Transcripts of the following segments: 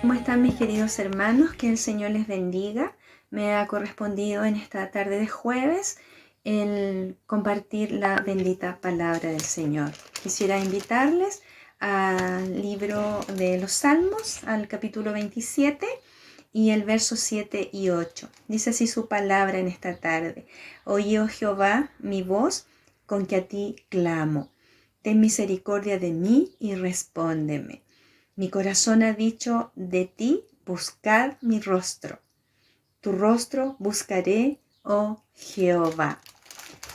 ¿Cómo están mis queridos hermanos? Que el Señor les bendiga. Me ha correspondido en esta tarde de jueves el compartir la bendita palabra del Señor. Quisiera invitarles al libro de los Salmos, al capítulo 27 y el verso 7 y 8. Dice así su palabra en esta tarde. Oye, oh Jehová, mi voz, con que a ti clamo. Ten misericordia de mí y respóndeme. Mi corazón ha dicho de ti, buscad mi rostro. Tu rostro buscaré, oh Jehová.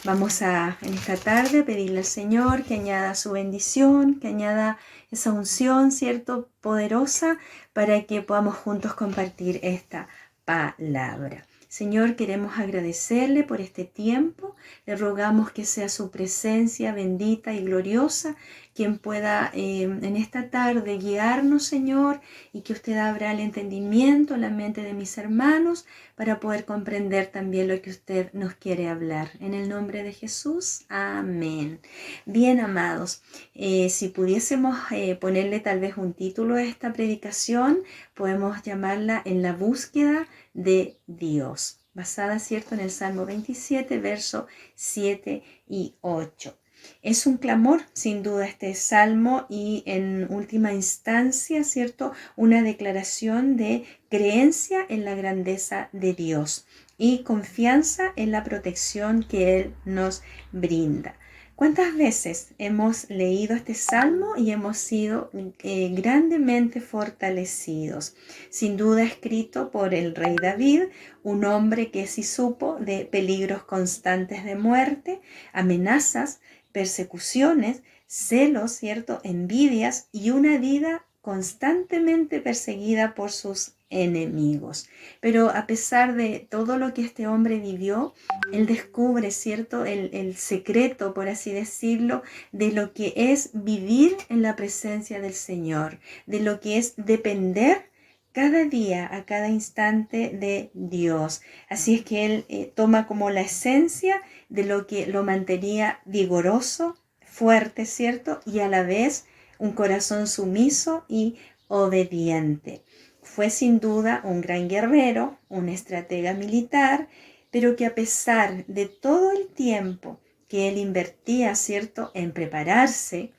Vamos en esta tarde pedirle al Señor que añada su bendición, que añada esa unción, ¿cierto? Poderosa para que podamos juntos compartir esta palabra. Señor, queremos agradecerle por este tiempo. Le rogamos que sea su presencia bendita y gloriosa quien pueda en esta tarde guiarnos, Señor, y que usted abra el entendimiento, la mente de mis hermanos, para poder comprender también lo que usted nos quiere hablar. En el nombre de Jesús, amén. Bien, amados, si pudiésemos ponerle tal vez un título a esta predicación, podemos llamarla En la búsqueda de Dios, basada, ¿cierto?, en el Salmo 27, versos 7 y 8. Es un clamor, sin duda, este salmo y en última instancia, ¿cierto?, una declaración de creencia en la grandeza de Dios y confianza en la protección que Él nos brinda. ¿Cuántas veces hemos leído este salmo y hemos sido grandemente fortalecidos? Sin duda escrito por el rey David, un hombre que sí supo de peligros constantes de muerte, amenazas, persecuciones, celos, ¿cierto?, envidias y una vida constantemente perseguida por sus enemigos. Pero a pesar de todo lo que este hombre vivió, él descubre, ¿cierto?, el secreto, por así decirlo, de lo que es vivir en la presencia del Señor, de lo que es depender cada día, a cada instante de Dios. Así es que él toma como la esencia de lo que lo mantenía vigoroso, fuerte, ¿cierto? Y a la vez un corazón sumiso y obediente. Fue sin duda un gran guerrero, un estratega militar, pero que a pesar de todo el tiempo que él invertía, ¿cierto?, en prepararse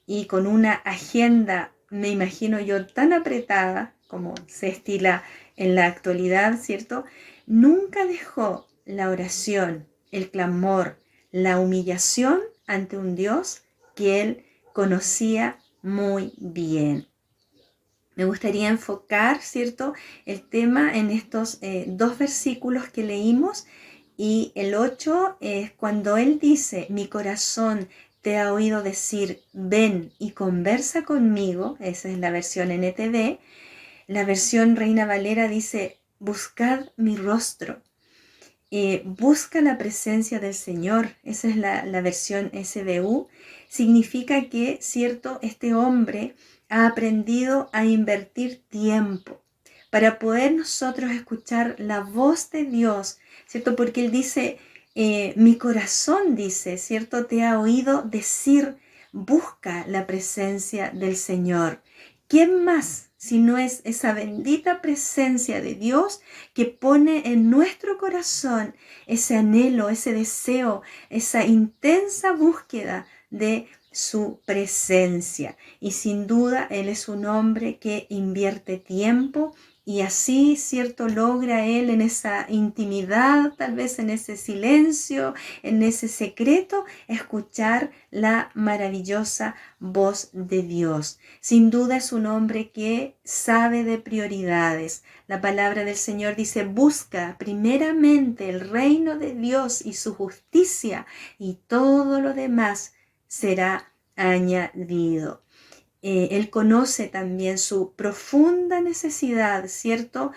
y con una agenda, me imagino yo, tan apretada como se estila en la actualidad, ¿cierto?, nunca dejó la oración, el clamor, la humillación ante un Dios que él conocía muy bien. Me gustaría enfocar, ¿cierto?, el tema en estos dos versículos que leímos, y el 8 es cuando él dice, mi corazón te ha oído decir, ven y conversa conmigo. Esa es la versión NTV. La versión Reina Valera dice, buscad mi rostro. Busca la presencia del Señor. Esa es la versión SBU. Significa que, ¿cierto?, este hombre ha aprendido a invertir tiempo para poder nosotros escuchar la voz de Dios, ¿cierto? Porque él dice, mi corazón dice, ¿cierto?, te ha oído decir, busca la presencia del Señor. ¿Quién más si no es esa bendita presencia de Dios que pone en nuestro corazón ese anhelo, ese deseo, esa intensa búsqueda de su presencia? Y sin duda Él es un hombre que invierte tiempo y así, ¿cierto?, logra Él en esa intimidad, tal vez en ese silencio, en ese secreto, escuchar la maravillosa voz de Dios. Sin duda es un hombre que sabe de prioridades. La palabra del Señor dice, busca primeramente el reino de Dios y su justicia, y todo lo demás será añadido. Él conoce también su profunda necesidad, ¿cierto?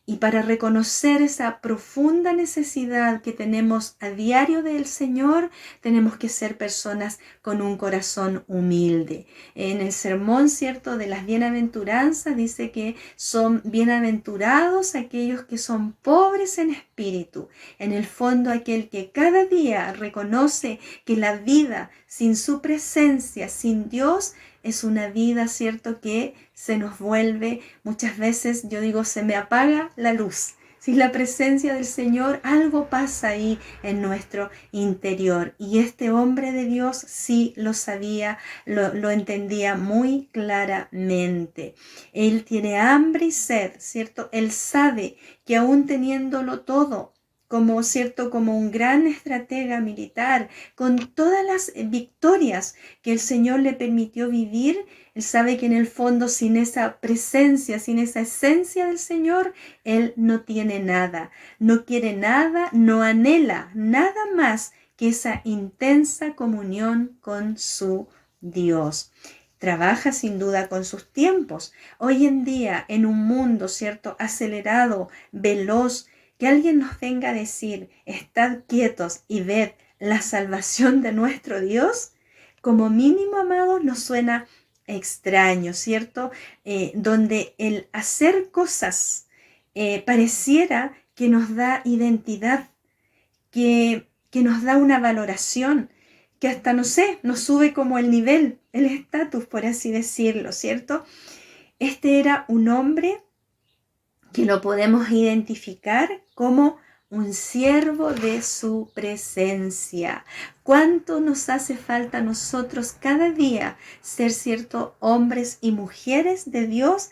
Y para reconocer esa profunda necesidad que tenemos a diario del Señor, tenemos que ser personas con un corazón humilde. En el sermón, ¿cierto?, de las bienaventuranzas dice que son bienaventurados aquellos que son pobres en espíritu. En el fondo, aquel que cada día reconoce que la vida sin su presencia, sin Dios, es una vida, ¿cierto?, que se nos vuelve, muchas veces yo digo, se me apaga la luz. Sin la presencia del Señor, algo pasa ahí en nuestro interior. Y este hombre de Dios sí lo sabía, lo entendía muy claramente. Él tiene hambre y sed, ¿cierto? Él sabe que aún teniéndolo todo, como, ¿cierto?, como un gran estratega militar, con todas las victorias que el Señor le permitió vivir, él sabe que en el fondo sin esa presencia, sin esa esencia del Señor, él no tiene nada, no quiere nada, no anhela nada más que esa intensa comunión con su Dios. Trabaja sin duda con sus tiempos. Hoy en día, en un mundo, ¿cierto?, acelerado, veloz, que alguien nos venga a decir, estad quietos y ved la salvación de nuestro Dios, como mínimo, amados, nos suena extraño, ¿cierto? Donde el hacer cosas pareciera que nos da identidad, que nos da una valoración, que hasta, no sé, nos sube como el nivel, el estatus, por así decirlo, ¿cierto? Este era un hombre que lo podemos identificar como un siervo de su presencia. ¿Cuánto nos hace falta a nosotros cada día ser, cierto, hombres y mujeres de Dios,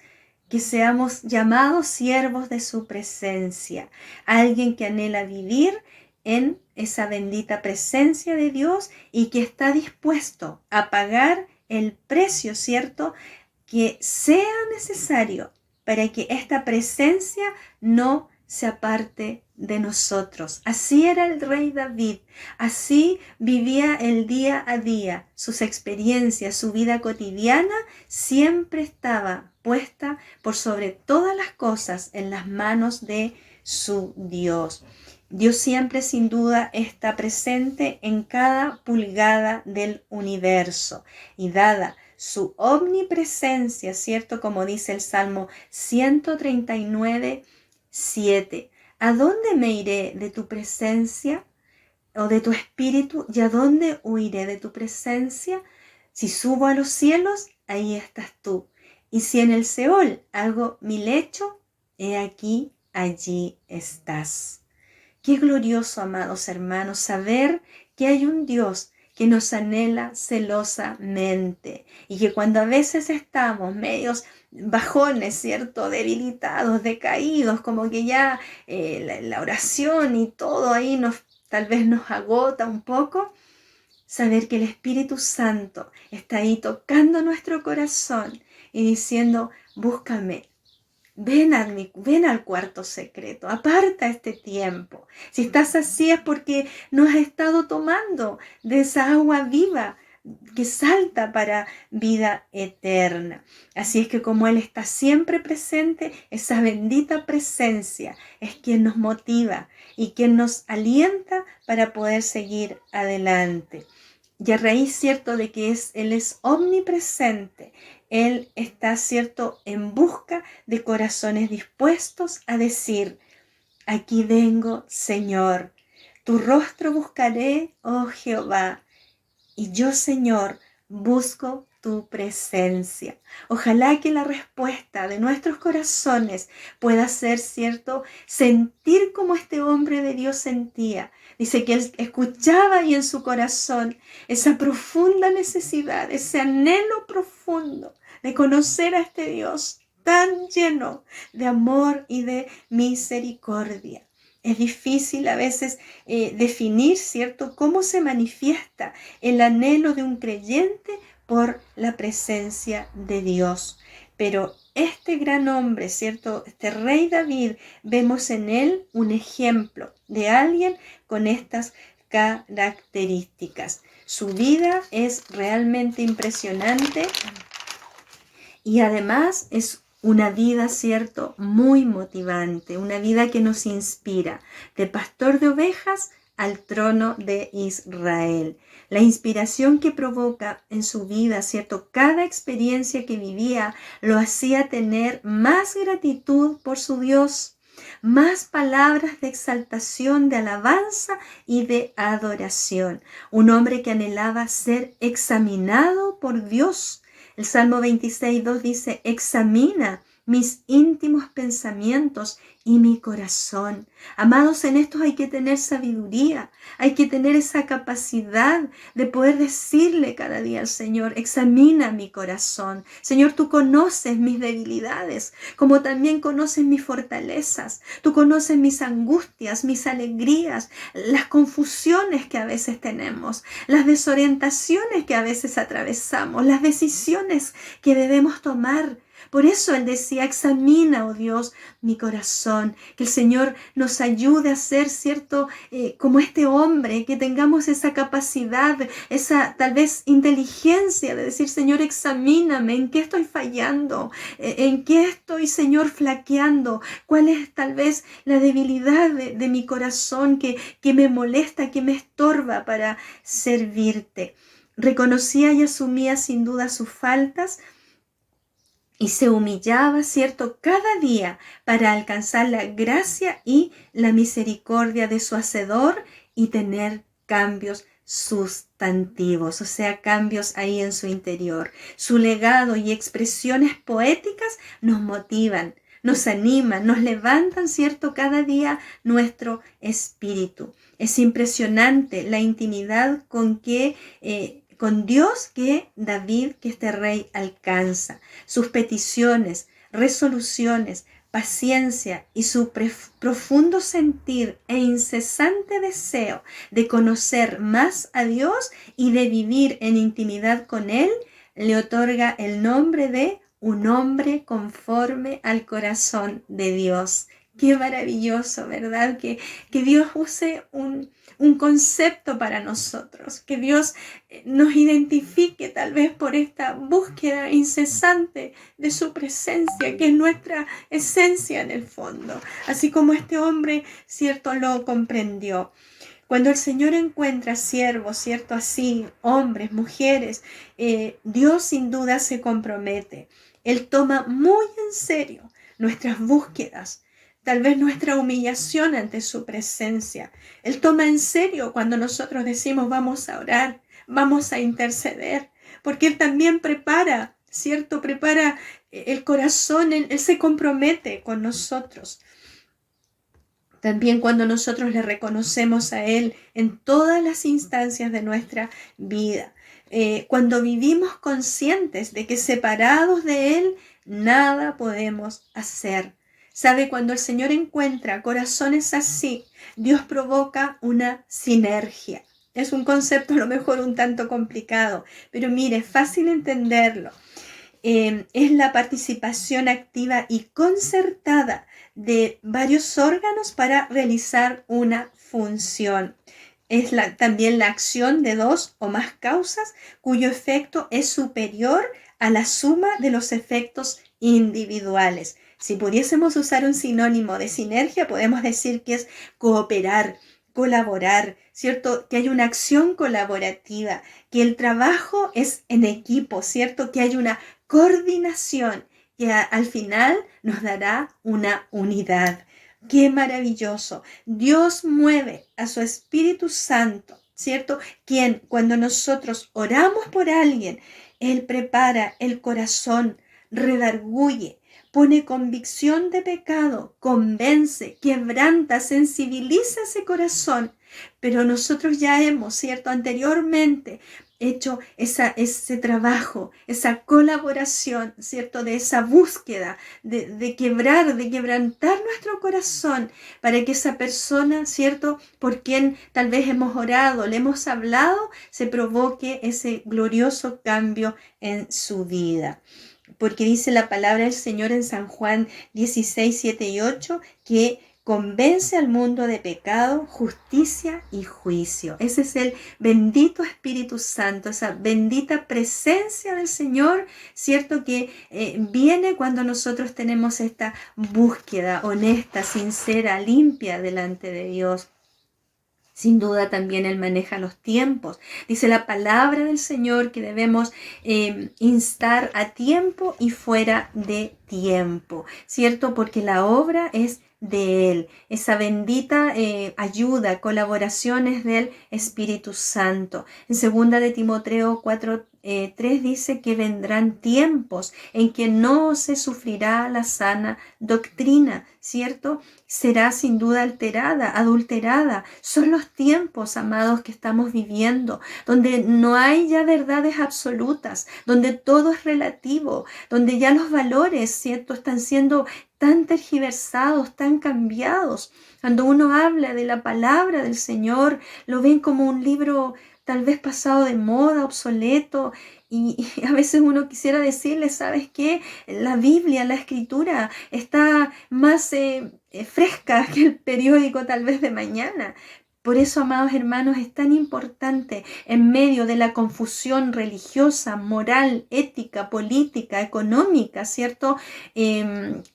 que seamos llamados siervos de su presencia? Alguien que anhela vivir en esa bendita presencia de Dios y que está dispuesto a pagar el precio, ¿cierto?, que sea necesario para que esta presencia no se aparte de nosotros. Así era el rey David, así vivía el día a día, sus experiencias, su vida cotidiana siempre estaba puesta por sobre todas las cosas en las manos de su Dios. Dios siempre sin duda está presente en cada pulgada del universo y dada su omnipresencia, ¿cierto? Como dice el Salmo 139, 7. ¿A dónde me iré de tu presencia o de tu espíritu? ¿Y a dónde huiré de tu presencia? Si subo a los cielos, ahí estás tú. Y si en el Seol hago mi lecho, he aquí, allí estás. Qué glorioso, amados hermanos, saber que hay un Dios que nos anhela celosamente y que cuando a veces estamos medios bajones, ¿cierto?, debilitados, decaídos, como que ya la oración y todo ahí tal vez nos agota un poco, saber que el Espíritu Santo está ahí tocando nuestro corazón y diciendo, búscame. Ven al cuarto secreto, aparta este tiempo. Si estás así es porque no has estado tomando de esa agua viva que salta para vida eterna. Así es que como Él está siempre presente, esa bendita presencia es quien nos motiva y quien nos alienta para poder seguir adelante. Y a raíz, ¿cierto?, de que Él es omnipresente, Él está, ¿cierto?, en busca de corazones dispuestos a decir, aquí vengo, Señor, tu rostro buscaré, oh Jehová, y yo, Señor, busco tu presencia. Ojalá que la respuesta de nuestros corazones pueda ser, ¿cierto?, sentir como este hombre de Dios sentía. Dice que él escuchaba y en su corazón esa profunda necesidad, ese anhelo profundo de conocer a este Dios tan lleno de amor y de misericordia. Es difícil a veces definir, ¿cierto?, cómo se manifiesta el anhelo de un creyente por la presencia de Dios. Pero este gran hombre, ¿cierto?, este rey David, vemos en él un ejemplo de alguien con estas características. Su vida es realmente impresionante y además es una vida, ¿cierto?, muy motivante, una vida que nos inspira, de pastor de ovejas al trono de Israel. La inspiración que provoca en su vida, ¿cierto?, cada experiencia que vivía lo hacía tener más gratitud por su Dios, más palabras de exaltación, de alabanza y de adoración. Un hombre que anhelaba ser examinado por Dios, El Salmo 26:2 dice, examina mis íntimos pensamientos y mi corazón. Amados, en esto hay que tener sabiduría, hay que tener esa capacidad de poder decirle cada día al Señor, examina mi corazón. Señor, tú conoces mis debilidades, como también conoces mis fortalezas. Tú conoces mis angustias, mis alegrías, las confusiones que a veces tenemos, las desorientaciones que a veces atravesamos, las decisiones que debemos tomar. Por eso Él decía, examina, oh Dios, mi corazón, que el Señor nos ayude a ser, ¿cierto? Como este hombre, que tengamos esa capacidad, esa tal vez inteligencia de decir, Señor, examíname, ¿en qué estoy fallando? ¿En qué estoy, Señor, flaqueando? ¿Cuál es tal vez la debilidad de mi corazón que me molesta, que me estorba para servirte? Reconocía y asumía sin duda sus faltas, y se humillaba, ¿cierto?, cada día para alcanzar la gracia y la misericordia de su Hacedor y tener cambios sustantivos, o sea, cambios ahí en su interior. Su legado y expresiones poéticas nos motivan, nos animan, nos levantan, ¿cierto?, cada día nuestro espíritu. Es impresionante la intimidad con Dios que David, que este rey, alcanza. Sus peticiones, resoluciones, paciencia y su profundo sentir e incesante deseo de conocer más a Dios y de vivir en intimidad con Él, le otorga el nombre de un hombre conforme al corazón de Dios. Qué maravilloso, ¿verdad? Que Dios use un concepto para nosotros, que Dios nos identifique tal vez por esta búsqueda incesante de su presencia, que es nuestra esencia en el fondo, así como este hombre, cierto, lo comprendió. Cuando el Señor encuentra siervos, cierto, así, hombres, mujeres, Dios sin duda se compromete. Él toma muy en serio nuestras búsquedas, tal vez nuestra humillación ante su presencia. Él toma en serio cuando nosotros decimos vamos a orar, vamos a interceder, porque Él también prepara, ¿cierto? Prepara el corazón, Él se compromete con nosotros. También cuando nosotros le reconocemos a Él en todas las instancias de nuestra vida. Cuando vivimos conscientes de que separados de Él, nada podemos hacer. ¿Sabe? Cuando el Señor encuentra corazones así, Dios provoca una sinergia. Es un concepto a lo mejor un tanto complicado, pero mire, es fácil entenderlo. Es la participación activa y concertada de varios órganos para realizar una función. Es también la acción de dos o más causas cuyo efecto es superior a la suma de los efectos individuales. Si pudiésemos usar un sinónimo de sinergia, podemos decir que es cooperar, colaborar, ¿cierto? Que hay una acción colaborativa, que el trabajo es en equipo, ¿cierto? Que hay una coordinación que al final nos dará una unidad. ¡Qué maravilloso! Dios mueve a su Espíritu Santo, ¿cierto? Quien cuando nosotros oramos por alguien, Él prepara el corazón, redarguye, pone convicción de pecado, convence, quebranta, sensibiliza ese corazón. Pero nosotros ya hemos, ¿cierto? Anteriormente hecho ese trabajo, esa colaboración, ¿cierto? De esa búsqueda, de quebrantar nuestro corazón para que esa persona, ¿cierto? Por quien tal vez hemos orado, le hemos hablado, se provoque ese glorioso cambio en su vida. Porque dice la palabra del Señor en San Juan 16, 7 y 8, que convence al mundo de pecado, justicia y juicio. Ese es el bendito Espíritu Santo, esa bendita presencia del Señor, ¿cierto? Que viene cuando nosotros tenemos esta búsqueda honesta, sincera, limpia delante de Dios. Sin duda también Él maneja los tiempos. Dice la palabra del Señor que debemos instar a tiempo y fuera de tiempo, ¿cierto? Porque la obra es de Él. Esa bendita ayuda, colaboraciones del Espíritu Santo. En 2 de Timoteo 3 dice que vendrán tiempos en que no se sufrirá la sana doctrina, ¿cierto? Será sin duda alterada, adulterada. Son los tiempos, amados, que estamos viviendo, donde no hay ya verdades absolutas, donde todo es relativo, donde ya los valores, ¿cierto?, están siendo tan tergiversados, tan cambiados. Cuando uno habla de la palabra del Señor, lo ven como un libro tal vez pasado de moda, obsoleto, y a veces uno quisiera decirle, ¿sabes qué? La Biblia, la Escritura está más fresca que el periódico tal vez de mañana. Por eso, amados hermanos, es tan importante en medio de la confusión religiosa, moral, ética, política, económica, ¿cierto?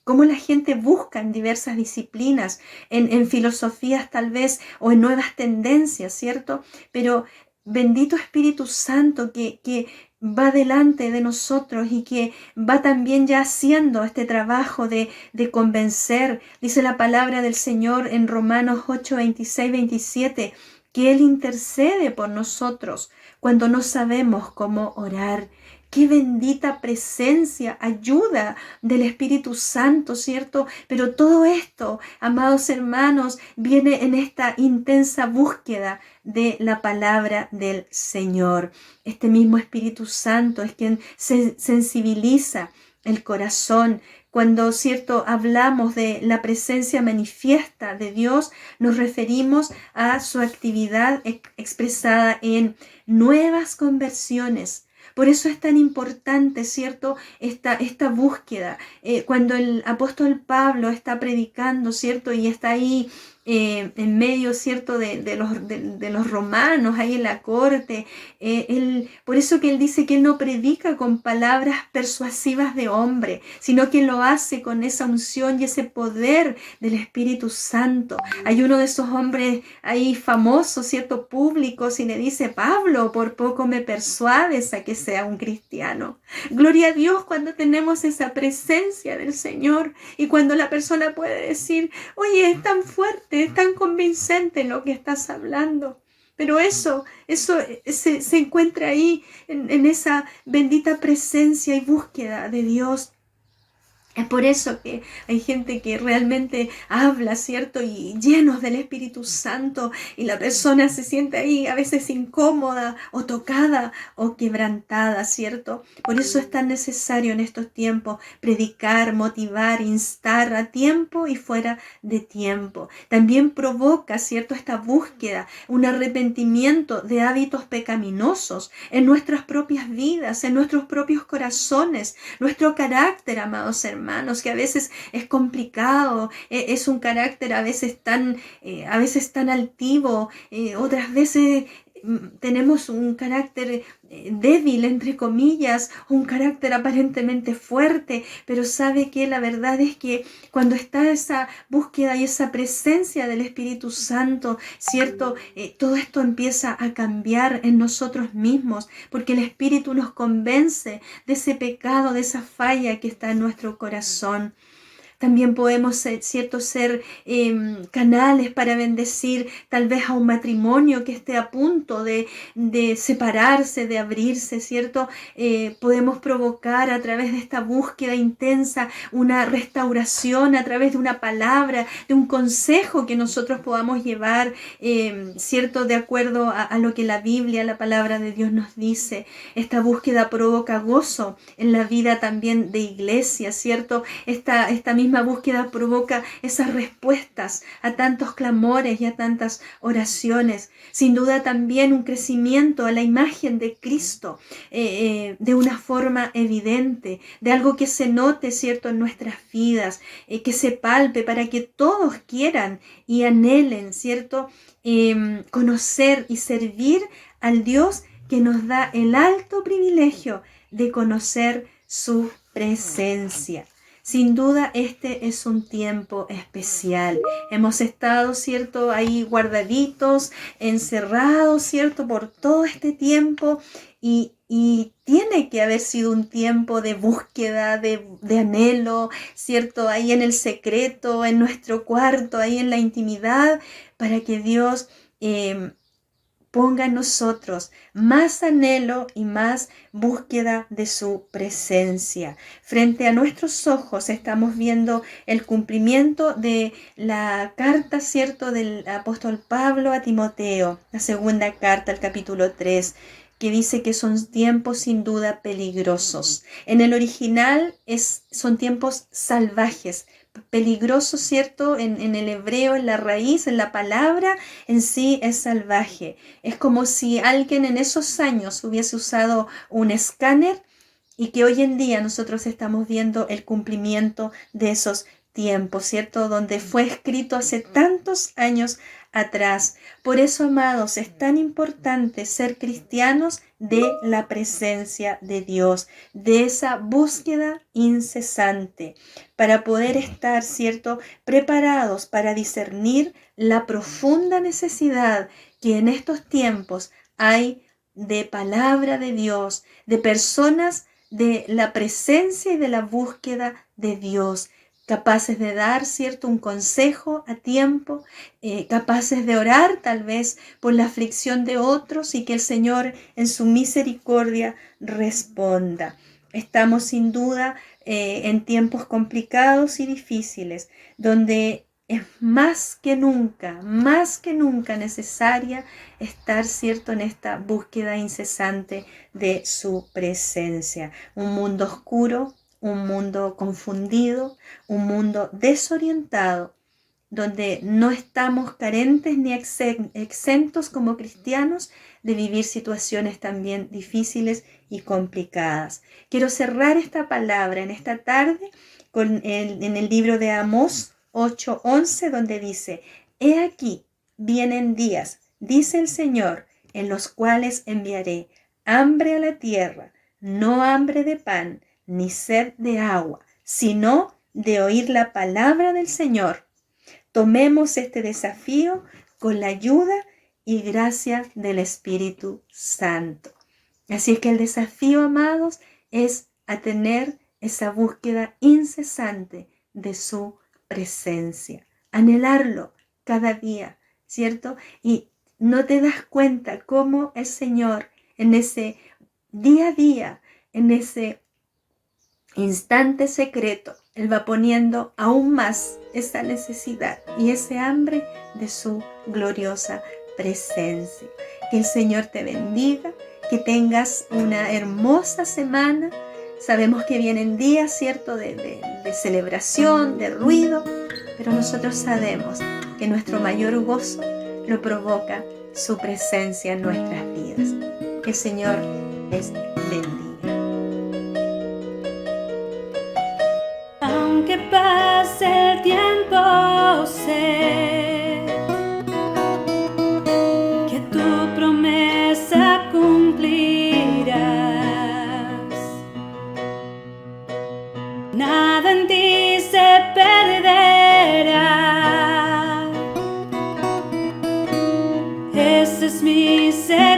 Cómo la gente busca en diversas disciplinas, en filosofías tal vez, o en nuevas tendencias, ¿cierto? Pero bendito Espíritu Santo que va delante de nosotros y que va también ya haciendo este trabajo de convencer. Dice la palabra del Señor en Romanos 8, 26, 27, que Él intercede por nosotros cuando no sabemos cómo orar. Qué bendita presencia, ayuda del Espíritu Santo, ¿cierto? Pero todo esto, amados hermanos, viene en esta intensa búsqueda de la palabra del Señor. Este mismo Espíritu Santo es quien sensibiliza el corazón. Cuando, ¿cierto?, hablamos de la presencia manifiesta de Dios, nos referimos a su actividad expresada en nuevas conversiones. Por eso es tan importante, ¿cierto?, esta búsqueda. Cuando el apóstol Pablo está predicando, ¿cierto?, y está ahí en medio, ¿cierto?, de los romanos, ahí en la corte. Por eso que él dice que él no predica con palabras persuasivas de hombre, sino que lo hace con esa unción y ese poder del Espíritu Santo. Hay uno de esos hombres ahí famosos, ¿cierto?, públicos, y le dice: Pablo, por poco me persuades a que sea un cristiano. Gloria a Dios cuando tenemos esa presencia del Señor y cuando la persona puede decir: oye, es tan fuerte, es tan convincente lo que estás hablando. Pero eso se encuentra ahí en esa bendita presencia y búsqueda de Dios. Es por eso que hay gente que realmente habla, ¿cierto?, y llenos del Espíritu Santo, y la persona se siente ahí a veces incómoda o tocada o quebrantada, ¿cierto? Por eso es tan necesario en estos tiempos predicar, motivar, instar a tiempo y fuera de tiempo. También provoca, ¿cierto?, esta búsqueda, un arrepentimiento de hábitos pecaminosos en nuestras propias vidas, en nuestros propios corazones, nuestro carácter, amados hermanos, que a veces es complicado, es un carácter a veces tan altivo, otras veces tenemos un carácter débil, entre comillas, un carácter aparentemente fuerte, pero sabe que la verdad es que cuando está esa búsqueda y esa presencia del Espíritu Santo, ¿cierto? Todo esto empieza a cambiar en nosotros mismos, porque el Espíritu nos convence de ese pecado, de esa falla que está en nuestro corazón. También podemos, ¿cierto?, ser canales para bendecir tal vez a un matrimonio que esté a punto de separarse, de abrirse, ¿cierto? Podemos provocar a través de esta búsqueda intensa una restauración a través de una palabra, de un consejo que nosotros podamos llevar, ¿cierto?, de acuerdo a lo que la Biblia, la palabra de Dios nos dice. Esta búsqueda provoca gozo en la vida también de iglesia, ¿cierto? Esta misma búsqueda provoca esas respuestas a tantos clamores y a tantas oraciones. Sin duda también un crecimiento a la imagen de Cristo de una forma evidente, de algo que se note, ¿cierto?, en nuestras vidas, que se palpe para que todos quieran y anhelen, ¿cierto?, conocer y servir al Dios que nos da el alto privilegio de conocer su presencia. Sin duda este es un tiempo especial. Hemos estado, ¿cierto?, ahí guardaditos, encerrados, ¿cierto?, por todo este tiempo, y tiene que haber sido un tiempo de búsqueda, de anhelo, ¿cierto?, ahí en el secreto, en nuestro cuarto, ahí en la intimidad, para que Dios ponga en nosotros más anhelo y más búsqueda de su presencia. Frente a nuestros ojos estamos viendo el cumplimiento de la carta, ¿cierto?, del apóstol Pablo a Timoteo, la segunda carta, el capítulo 3, que dice que son tiempos sin duda peligrosos. En el original son tiempos salvajes, peligrosos, ¿cierto? En el hebreo, en la raíz, en la palabra en sí es salvaje. Es como si alguien en esos años hubiese usado un escáner y que hoy en día nosotros estamos viendo el cumplimiento de esos tiempos, ¿cierto? Donde fue escrito hace tantos años atrás. Por eso, amados, es tan importante ser cristianos de la presencia de Dios, de esa búsqueda incesante, para poder estar, ¿cierto?, preparados para discernir la profunda necesidad que en estos tiempos hay de palabra de Dios, de personas de la presencia y de la búsqueda de Dios, capaces de dar, ¿cierto?, un consejo a tiempo, capaces de orar tal vez por la aflicción de otros y que el Señor en su misericordia responda. Estamos sin duda en tiempos complicados y difíciles, donde es más que nunca necesaria estar, ¿cierto?, en esta búsqueda incesante de su presencia. Un mundo oscuro, un mundo confundido, un mundo desorientado, donde no estamos carentes ni exentos como cristianos de vivir situaciones también difíciles y complicadas. Quiero cerrar esta palabra en esta tarde en el libro de Amós 8:11, donde dice: He aquí, vienen días, dice el Señor, en los cuales enviaré hambre a la tierra, no hambre de pan, ni sed de agua, sino de oír la palabra del Señor. Tomemos este desafío con la ayuda y gracia del Espíritu Santo. Así es que el desafío, amados, es a tener esa búsqueda incesante de su presencia. Anhelarlo cada día, ¿cierto? Y no te das cuenta cómo el Señor en ese día a día, en ese instante secreto, Él va poniendo aún más esa necesidad y ese hambre de su gloriosa presencia. Que el Señor te bendiga, que tengas una hermosa semana. Sabemos que vienen días, ¿cierto?, de celebración, de ruido, pero nosotros sabemos que nuestro mayor gozo lo provoca su presencia en nuestras vidas. Que el Señor les bendiga. Aunque pase el tiempo, sé que tu promesa cumplirás. Nada en ti se perderá. Esa es mi seguridad.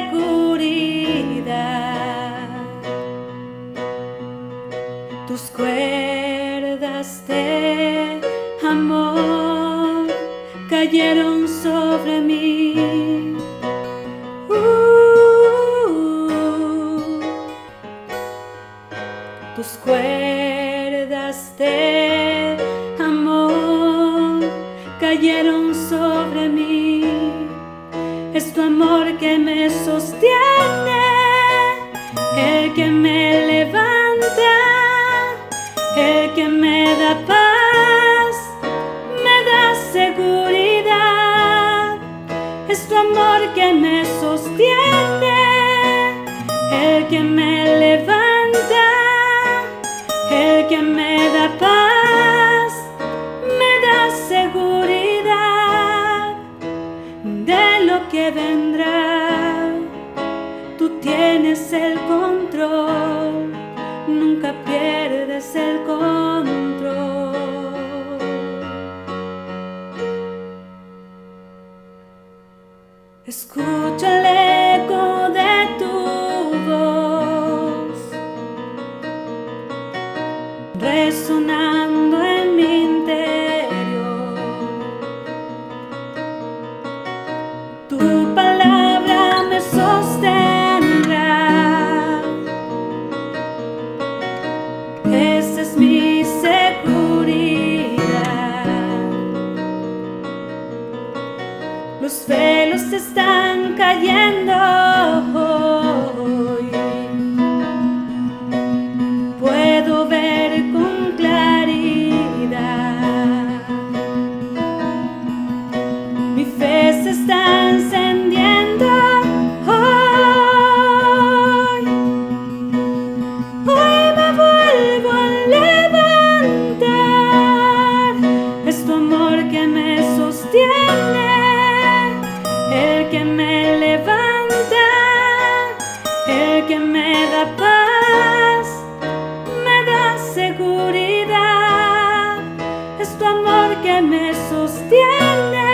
Tus cuerdas de amor cayeron sobre mí. Tus cuerdas de amor cayeron sobre mí. Es tu amor que me sostiene, el que me levanta, el que me da paz, me da seguridad. Es tu amor que me sostiene, el que me levanta, el que me da paz, me da seguridad de lo que vendrá. Tú tienes el control, nunca pierdes el control. Escucha el eco de tu voz resonando en mi interior. Tu palabra están cayendo hoy. Puedo ver con claridad. Mi fe se está encendiendo hoy. Hoy me vuelvo a levantar. Es tu amor que me sostiene, el que me levanta, el que me da paz, me da seguridad. Es tu amor que me sostiene,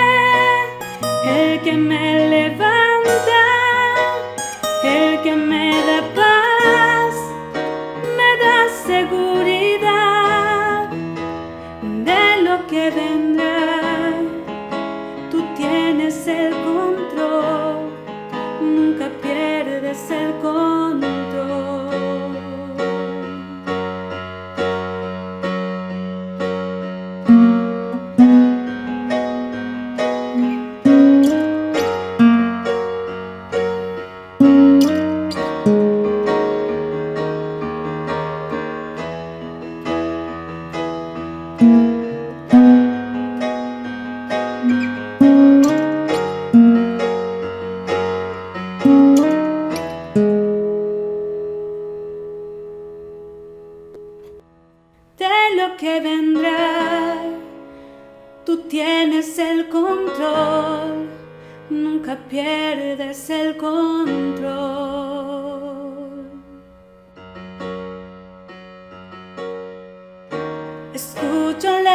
el que me levanta, el que me da paz, me da seguridad de lo que vendrá. Tú tienes el control, nunca pierdes el control. De lo que vendrá, tú tienes el control, nunca pierdes el control. Escucho el